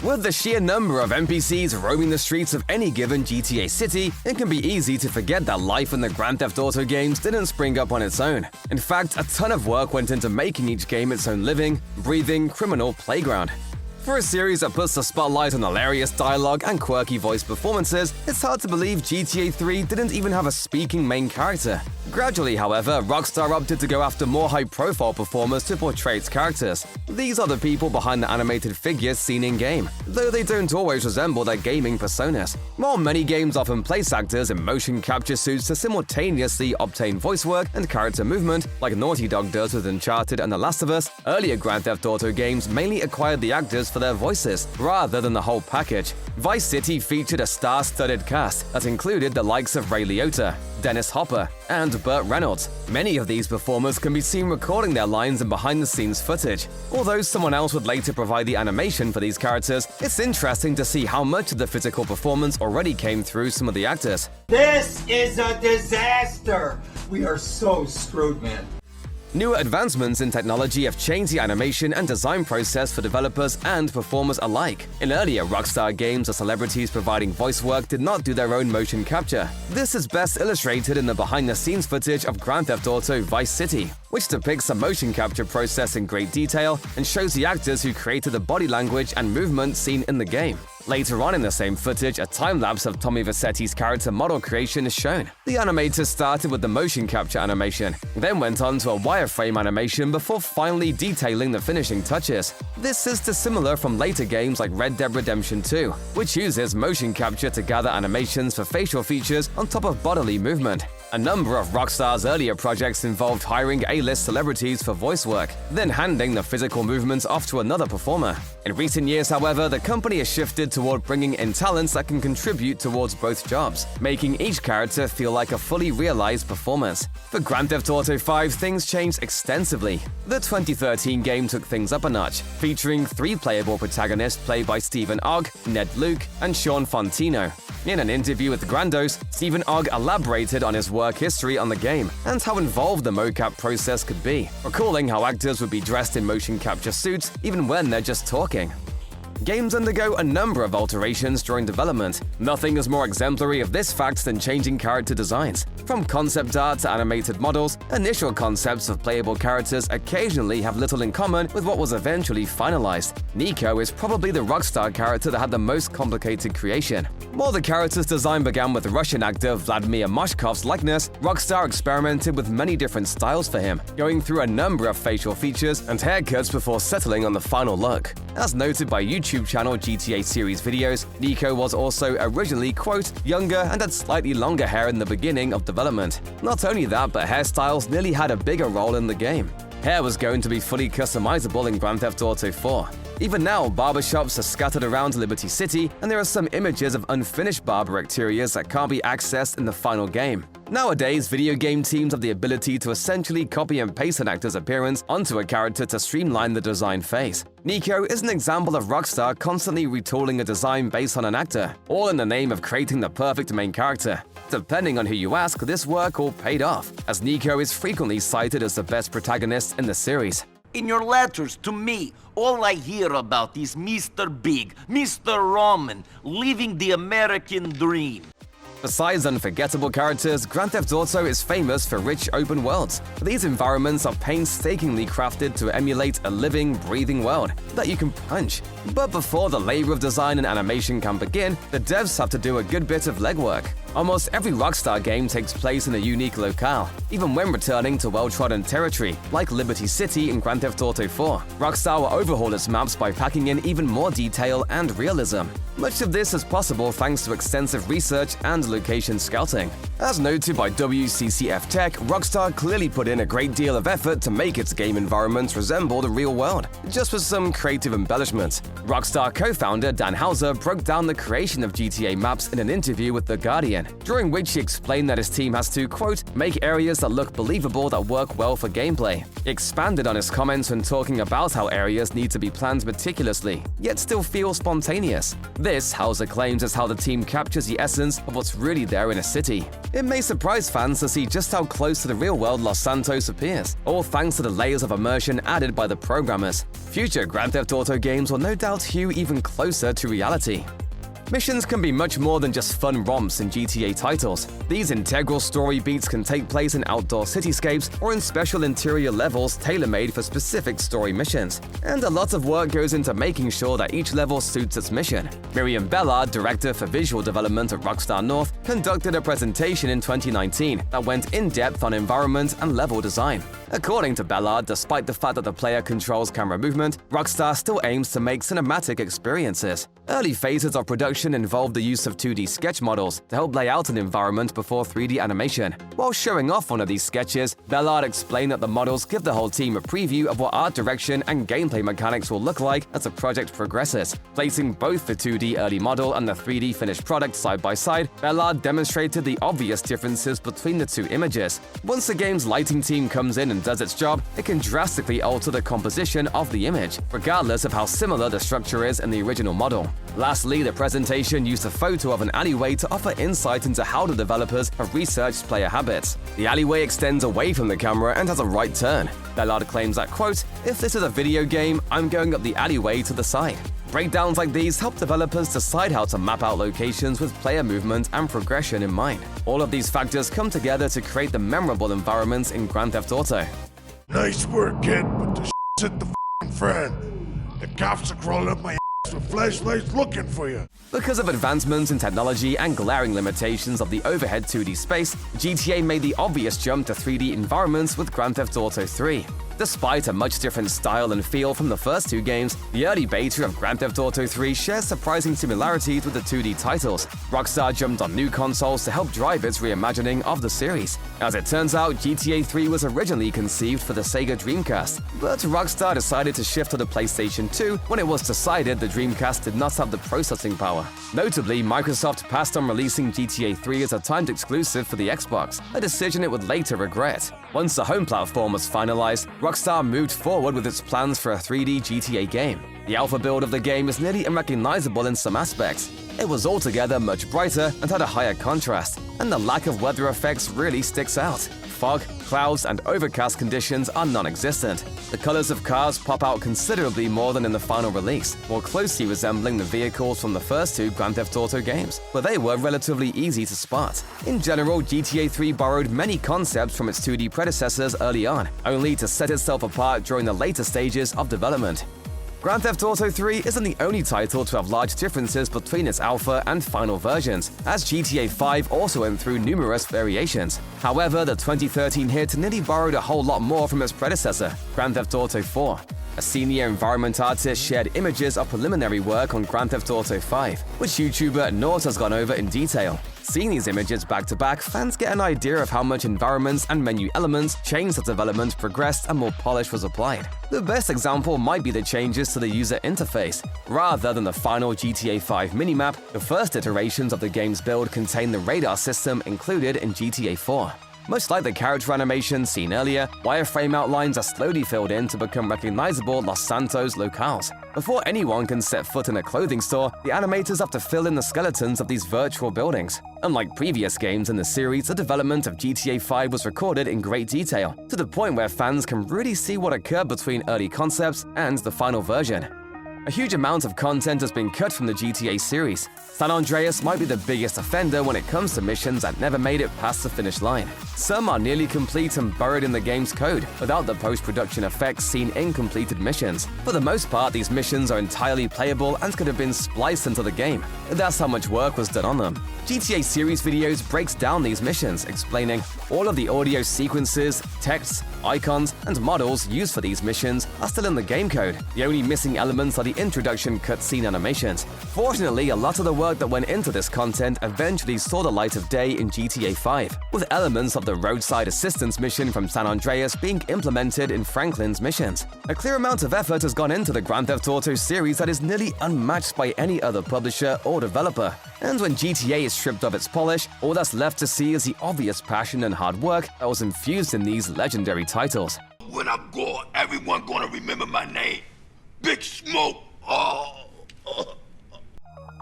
With the sheer number of NPCs roaming the streets of any given GTA city, it can be easy to forget that life in the Grand Theft Auto games didn't spring up on its own. In fact, a ton of work went into making each game its own living, breathing criminal playground. For a series that puts the spotlight on hilarious dialogue and quirky voice performances, it's hard to believe GTA 3 didn't even have a speaking main character. Gradually, however, Rockstar opted to go after more high-profile performers to portray its characters. These are the people behind the animated figures seen in-game, though they don't always resemble their gaming personas. While many games often place actors in motion capture suits to simultaneously obtain voice work and character movement, like Naughty Dog does with Uncharted and The Last of Us, earlier Grand Theft Auto games mainly acquired the actors for their voices, rather than the whole package. Vice City featured a star-studded cast that included the likes of Ray Liotta, Dennis Hopper, and Burt Reynolds. Many of these performers can be seen recording their lines in behind-the-scenes footage. Although someone else would later provide the animation for these characters, it's interesting to see how much of the physical performance already came through some of the actors. This is a disaster! We are so screwed, man. Newer advancements in technology have changed the animation and design process for developers and performers alike. In earlier Rockstar games, the celebrities providing voice work did not do their own motion capture. This is best illustrated in the behind-the-scenes footage of Grand Theft Auto Vice City, which depicts the motion capture process in great detail and shows the actors who created the body language and movement seen in the game. Later on in the same footage, a time-lapse of Tommy Vercetti's character model creation is shown. The animators started with the motion capture animation, then went on to a wireframe animation before finally detailing the finishing touches. This is dissimilar from later games like Red Dead Redemption 2, which uses motion capture to gather animations for facial features on top of bodily movement. A number of Rockstar's earlier projects involved hiring A-list celebrities for voice work, then handing the physical movements off to another performer. In recent years, however, the company has shifted toward bringing in talents that can contribute towards both jobs, making each character feel like a fully realized performance. For Grand Theft Auto 5, things changed extensively. The 2013 game took things up a notch, featuring 3 playable protagonists played by Stephen Ogg, Ned Luke, and Sean Fontino. In an interview with Grandos, Stephen Ogg elaborated on his work history on the game and how involved the mocap process could be, recalling how actors would be dressed in motion capture suits even when they're just talking. Games undergo a number of alterations during development. Nothing is more exemplary of this fact than changing character designs. From concept art to animated models, initial concepts of playable characters occasionally have little in common with what was eventually finalized. Nico is probably the Rockstar character that had the most complicated creation. While the character's design began with Russian actor Vladimir Mashkov's likeness, Rockstar experimented with many different styles for him, going through a number of facial features and haircuts before settling on the final look. As noted by YouTube channel GTA Series Videos, Nico was also originally, quote, younger and had slightly longer hair in the beginning of development. Not only that, but hairstyles nearly had a bigger role in the game. Hair was going to be fully customizable in Grand Theft Auto 4. Even now, barbershops are scattered around Liberty City, and there are some images of unfinished barber exteriors that can't be accessed in the final game. Nowadays, video game teams have the ability to essentially copy and paste an actor's appearance onto a character to streamline the design phase. Nico is an example of Rockstar constantly retooling a design based on an actor, all in the name of creating the perfect main character. Depending on who you ask, this work all paid off, as Nico is frequently cited as the best protagonist in the series. In your letters to me, all I hear about is Mr. Big, Mr. Roman, living the American dream. Besides unforgettable characters, Grand Theft Auto is famous for rich open worlds. These environments are painstakingly crafted to emulate a living, breathing world that you can punch. But before the labor of design and animation can begin, the devs have to do a good bit of legwork. Almost every Rockstar game takes place in a unique locale, even when returning to well-trodden territory, like Liberty City in Grand Theft Auto 4. Rockstar will overhaul its maps by packing in even more detail and realism. Much of this is possible thanks to extensive research and location scouting. As noted by WCCF Tech, Rockstar clearly put in a great deal of effort to make its game environments resemble the real world, just with some creative embellishments. Rockstar co-founder Dan Houser broke down the creation of GTA maps in an interview with The Guardian. during which he explained that his team has to, quote, make areas that look believable that work well for gameplay. He expanded on his comments when talking about how areas need to be planned meticulously, yet still feel spontaneous. This, Hauser claims, is how the team captures the essence of what's really there in a city. It may surprise fans to see just how close to the real-world Los Santos appears, all thanks to the layers of immersion added by the programmers. Future Grand Theft Auto games will no doubt hew even closer to reality. Missions can be much more than just fun romps in GTA titles. These integral story beats can take place in outdoor cityscapes or in special interior levels tailor-made for specific story missions. And a lot of work goes into making sure that each level suits its mission. Miriam Bellard, director for visual development at Rockstar North, conducted a presentation in 2019 that went in-depth on environment and level design. According to Bellard, despite the fact that the player controls camera movement, Rockstar still aims to make cinematic experiences. Early phases of production involved the use of 2D sketch models to help lay out an environment before 3D animation. While showing off one of these sketches, Bellard explained that the models give the whole team a preview of what art direction and gameplay mechanics will look like as the project progresses. Placing both the 2D early model and the 3D finished product side by side, Bellard demonstrated the obvious differences between the two images. Once the game's lighting team comes in and does its job, it can drastically alter the composition of the image, regardless of how similar the structure is in the original model. Lastly, the presentation used a photo of an alleyway to offer insight into how the developers have researched player habits. The alleyway extends away from the camera and has a right turn. Bellard claims that, quote, if this is a video game, I'm going up the alleyway to the side. Breakdowns like these help developers decide how to map out locations with player movement and progression in mind. All of these factors come together to create the memorable environments in Grand Theft Auto. Nice work, kid, but the hit the f***ing fan. The cops are crawling up my ass with flashlights looking for you. Because of advancements in technology and glaring limitations of the overhead 2D space, GTA made the obvious jump to 3D environments with Grand Theft Auto 3. Despite a much different style and feel from the first two games, the early beta of Grand Theft Auto 3 shares surprising similarities with the 2D titles. Rockstar jumped on new consoles to help drive its reimagining of the series. As it turns out, GTA 3 was originally conceived for the Sega Dreamcast, but Rockstar decided to shift to the PlayStation 2 when it was decided the Dreamcast did not have the processing power. Notably, Microsoft passed on releasing GTA 3 as a timed exclusive for the Xbox, a decision it would later regret. Once the home platform was finalized, Rockstar moved forward with its plans for a 3D GTA game. The alpha build of the game is nearly unrecognizable in some aspects. It was altogether much brighter and had a higher contrast, and the lack of weather effects really sticks out. Fog, clouds, and overcast conditions are non-existent. The colors of cars pop out considerably more than in the final release, more closely resembling the vehicles from the first two Grand Theft Auto games, but they were relatively easy to spot. In general, GTA 3 borrowed many concepts from its 2D predecessors early on, only to set itself apart during the later stages of development. Grand Theft Auto 3 isn't the only title to have large differences between its alpha and final versions, as GTA 5 also went through numerous variations. However, the 2013 hit nearly borrowed a whole lot more from its predecessor, Grand Theft Auto 4. A senior environment artist shared images of preliminary work on Grand Theft Auto 5, which YouTuber Nort has gone over in detail. Seeing these images back-to-back, fans get an idea of how much environments and menu elements changed as development progressed and more polish was applied. The best example might be the changes to the user interface. Rather than the final GTA 5 minimap, the first iterations of the game's build contain the radar system included in GTA 4. Much like the character animation seen earlier, wireframe outlines are slowly filled in to become recognizable Los Santos locales. Before anyone can set foot in a clothing store, the animators have to fill in the skeletons of these virtual buildings. Unlike previous games in the series, the development of GTA 5 was recorded in great detail, to the point where fans can really see what occurred between early concepts and the final version. A huge amount of content has been cut from the GTA series. San Andreas might be the biggest offender when it comes to missions that never made it past the finish line. Some are nearly complete and buried in the game's code, without the post-production effects seen in completed missions. For the most part, these missions are entirely playable and could have been spliced into the game. That's how much work was done on them. GTA series videos breaks down these missions, explaining all of the audio sequences, texts, icons, and models used for these missions are still in the game code. The only missing elements are the introduction cutscene animations. Fortunately, a lot of the work that went into this content eventually saw the light of day in GTA 5, with elements of the roadside assistance mission from San Andreas being implemented in Franklin's missions. A clear amount of effort has gone into the Grand Theft Auto series that is nearly unmatched by any other publisher or developer. And when GTA is stripped of its polish, all that's left to see is the obvious passion and hard work that was infused in these legendary titles. When I'm gone, everyone gonna remember my name. Big Smoke.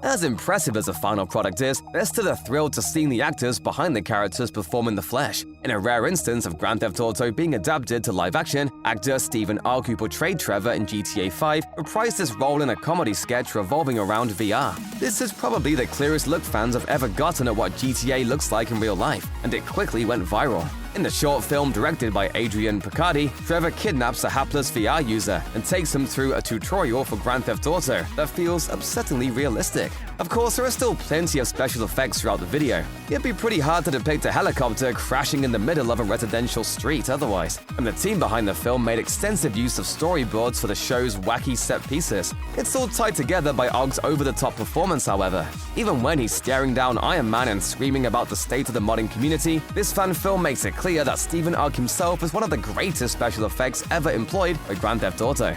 As impressive as the final product is, there's still a thrill to seeing the actors behind the characters perform in the flesh. In a rare instance of Grand Theft Auto being adapted to live action, actor Stephen Ark, who portrayed Trevor in GTA 5, reprised his role in a comedy sketch revolving around VR. This is probably the clearest look fans have ever gotten at what GTA looks like in real life, and it quickly went viral. In the short film directed by Adrian Picardi, Trevor kidnaps a hapless VR user and takes him through a tutorial for Grand Theft Auto that feels upsettingly realistic. Of course, there are still plenty of special effects throughout the video. It'd be pretty hard to depict a helicopter crashing in the middle of a residential street otherwise. And the team behind the film made extensive use of storyboards for the show's wacky set pieces. It's all tied together by Ogg's over-the-top performance, however. Even when he's staring down Iron Man and screaming about the state of the modding community, this fan film makes it clear that Stephen Ark himself is one of the greatest special effects ever employed by Grand Theft Auto.